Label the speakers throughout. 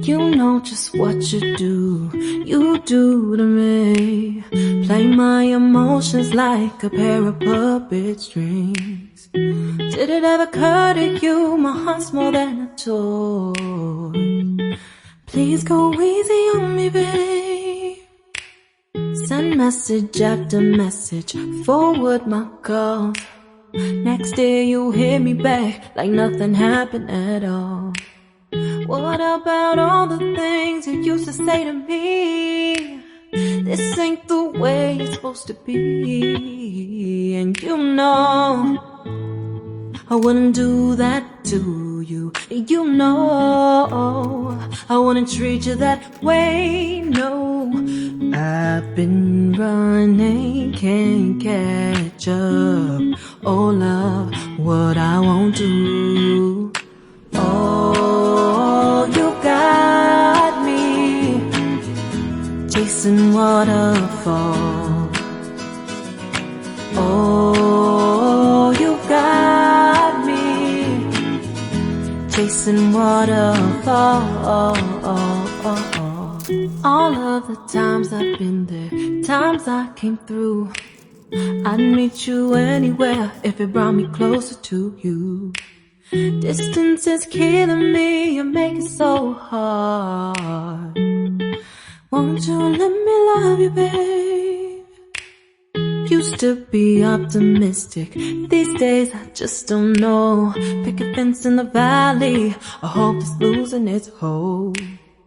Speaker 1: You know just what you do to me. Play my emotions like a pair of puppet strings. Did it ever occur to you my heart's more than a toy? Please go easy on me, babe. Send message after message, forward my calls. Next day you hit me back like nothing happened at all. What about all the things you used to say to me? This ain't the way it's supposed to be. And you know I wouldn't do that to you. You know I wouldn't treat you that way, no. I've been running, can't catch up. Oh love, what I won't do. Oh, you got me chasing waterfalls. Oh, you got me chasing waterfalls. All of the times I've been there, times I came through, I'd meet you anywhere if it brought me closer to you. Distance is killing me, you make it so hard. Won't you let me love you, babe? Used to be optimistic, these days I just don't know. Pick a fence in the valley, I hope it's losing its hold.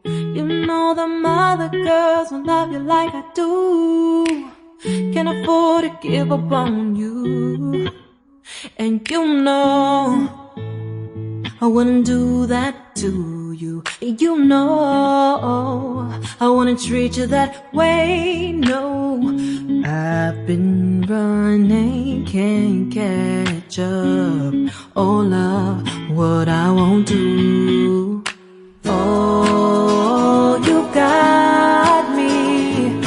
Speaker 1: You know them other girls won't love you like I do. Can't afford to give up on you. And you know I wouldn't do that to you. You know I wouldn't treat you that way, no. I've been running, can't catch up. Oh love, what I won't do. Oh, you got me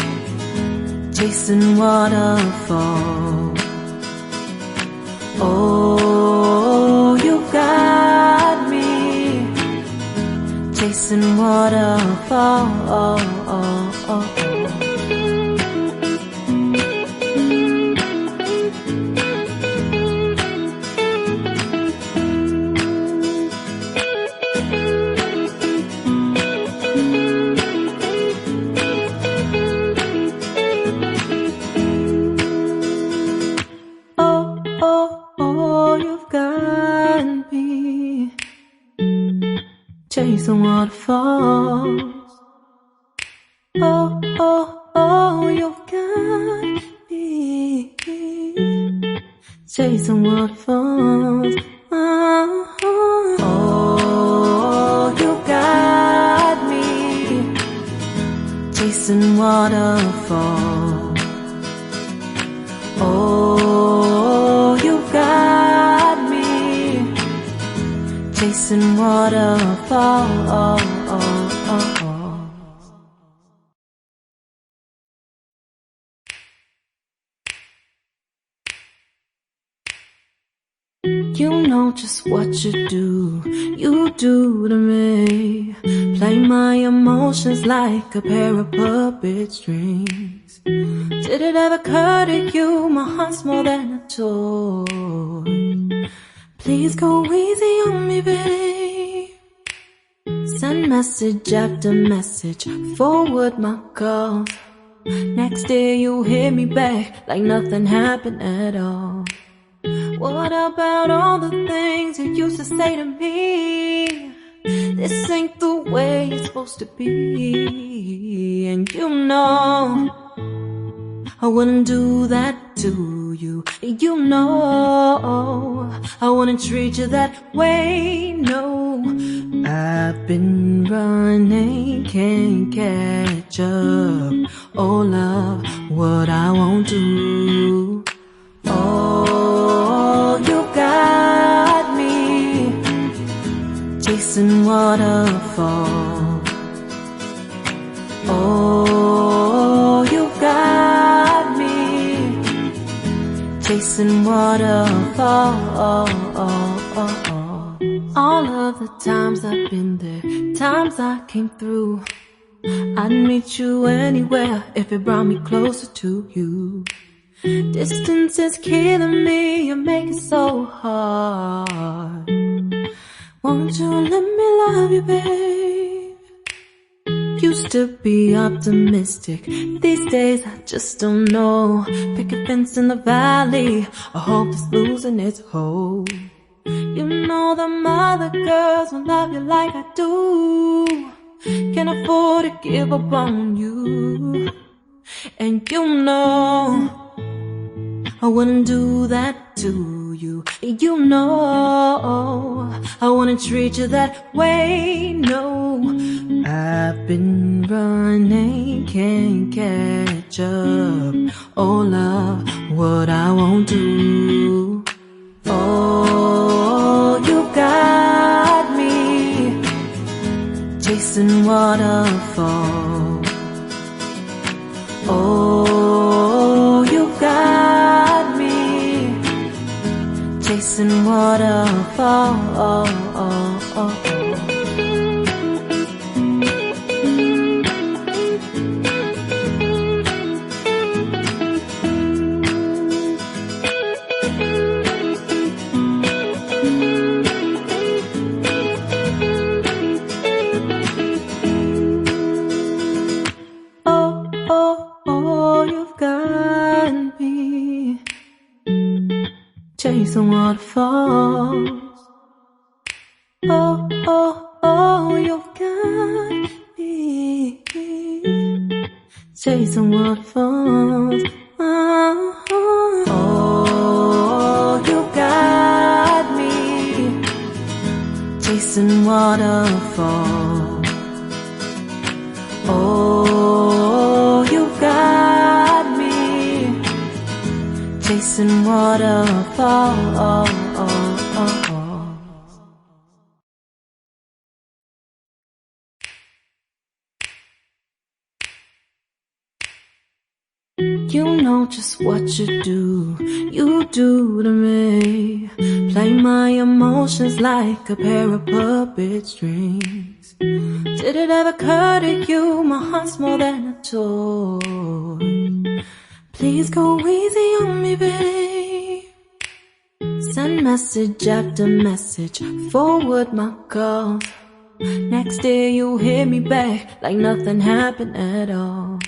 Speaker 1: chasing waterfalls. Oh, you got me chasing waterfalls. Chasing waterfalls. Oh, oh, oh, you've got me chasing waterfalls. Oh, oh, you got me chasing waterfalls. Oh, you got me chasing waterfalls. You know just what you do to me. Play my emotions like a pair of puppet strings. Did it ever occur to you my heart's more than a toy? Please go easy on me, babe. Send message after message, forward my calls. Next day you hit me back like nothing happened at all. What about all the things you used to say to me? This ain't the way it's supposed to be. And you know I wouldn't do that to you. You know I wouldn't treat you that way, no. I've been running, can't catch up. Oh love, what I won't do. Oh, you got me chasing waterfalls. Oh, you got me chasing waterfalls. All of the times I've been there, times I came through. I'd meet you anywhere if it brought me closer to you. Distance is killing me, you make it so hard. Won't you let me love you, babe? Used to be optimistic, these days I just don't know. Pick a fence in the valley, I hope it's losing its hold. You know them other girls won't love you like I do. Can't afford to give up on you. And you know I wouldn't do that to you. You know I wouldn't treat you that way, no. I've been running, can't catch up. Oh love, what I won't do. Oh, you got me chasing waterfalls. Oh, you got me chasing waterfalls. Chasing waterfalls. Oh, oh, oh, you've got me chasing waterfalls. Oh, oh, you got me chasing waterfalls. Oh, you got me chasing waterfalls. You know just what you do to me. Play my emotions like a pair of puppet strings. Did it ever occur to you my heart's more than a toy? Please go easy on me, babe. Send message after message, forward my calls. Next day you hit me back like nothing happened at all.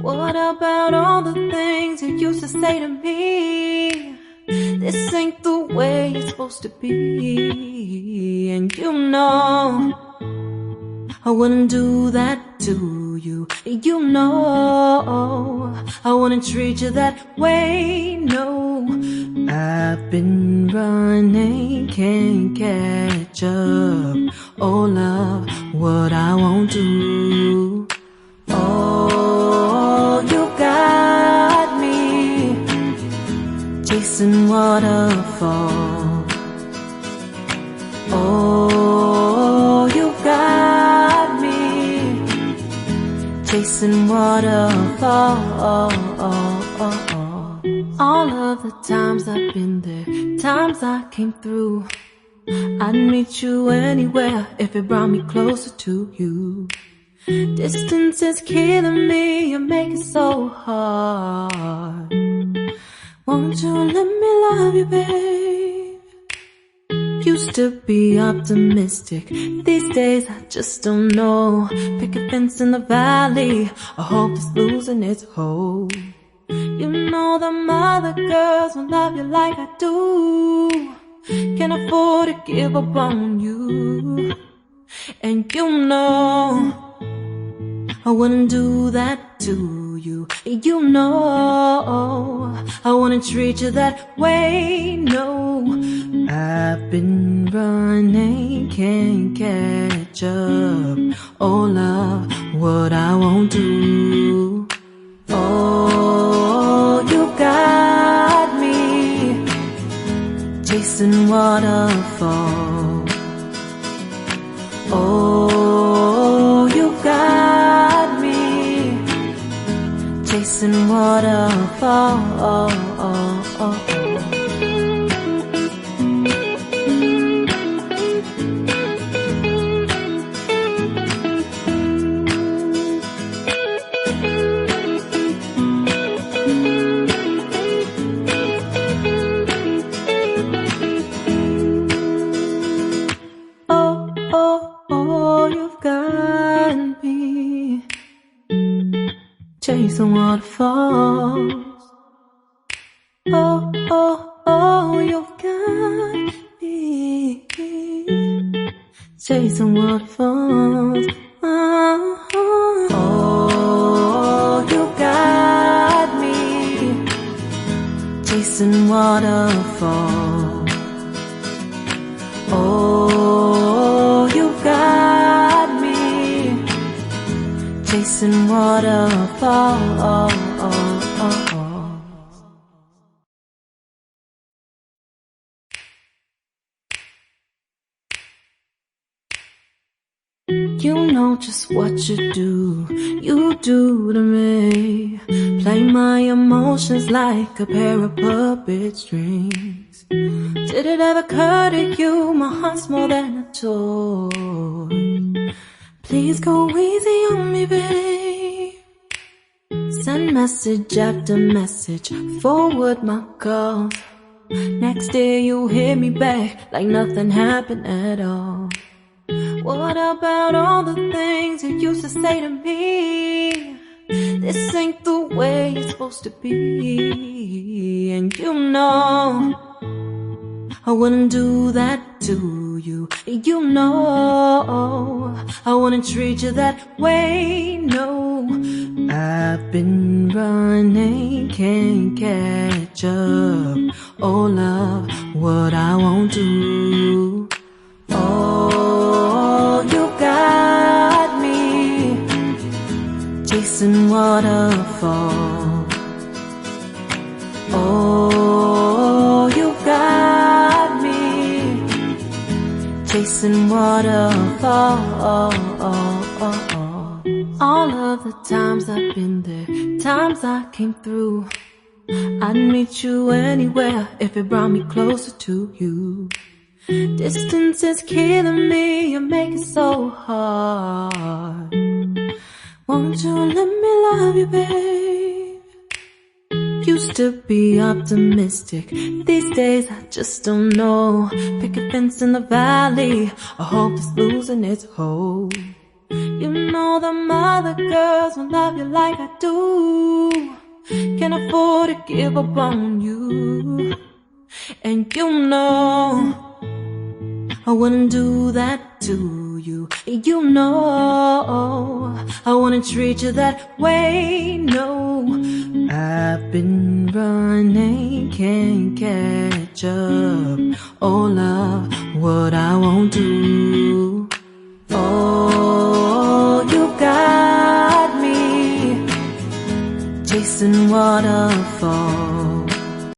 Speaker 1: What about all the things you used to say to me? This ain't the way it's supposed to be. And you know I wouldn't do that to you. You know I wouldn't treat you that way, no. I've been running, can't catch up. Oh love, what I won't do. Oh, you got me chasing waterfalls. Oh, you got me chasing waterfalls. All of the times I've been there, times I came through. I'd meet you anywhere if it brought me closer to you. Distance is killing me, you make it so hard. Won't you let me love you, babe? Used to be optimistic, these days I just don't know. Pick a fence in the valley, I hope it's losing its hold. You know them other girls won't love you like I do. Can't afford to give up on you. And you know I wouldn't do that to you. You know I wouldn't treat you that way, no. I've been running, can't catch up. Oh love, what I won't do. Oh, you got me chasing waterfalls. Oh, you got me chasing waterfalls. chasing waterfalls. Oh, oh, oh, you got me chasing waterfalls. Oh, oh, you got me chasing waterfalls. Oh, you got me chasing waterfalls. You know just what you do to me. Play my emotions like a pair of puppet strings. Did it ever occur to you my heart's more than a toy? Please go easy on me, babe. Send message after message, forward my calls. Next day you hit me back like nothing happened at all. What about all the things you used to say to me? This ain't the way it's supposed to be. And you know I wouldn't do that to you. You know I wouldn't treat you that way, no. I've been running, can't catch up. Oh love, what I won't do. Oh, you got me chasing waterfalls. Oh, you got me chasing waterfalls. All of the times I've been there, times I came through, I'd meet you anywhere if it brought me closer to you. Distance is killing me, you make it so hard. Won't you let me love you, babe? Used to be optimistic, these days I just don't know. Pick a fence in the valley, I hope it's losing its hold. You know them other girls won't love you like I do. Can't afford to give up on you. And you know I wouldn't do that to you. You know I wouldn't treat you that way, no. I've been running, can't catch up. Oh love, what I won't do. Oh, you got me chasing waterfalls.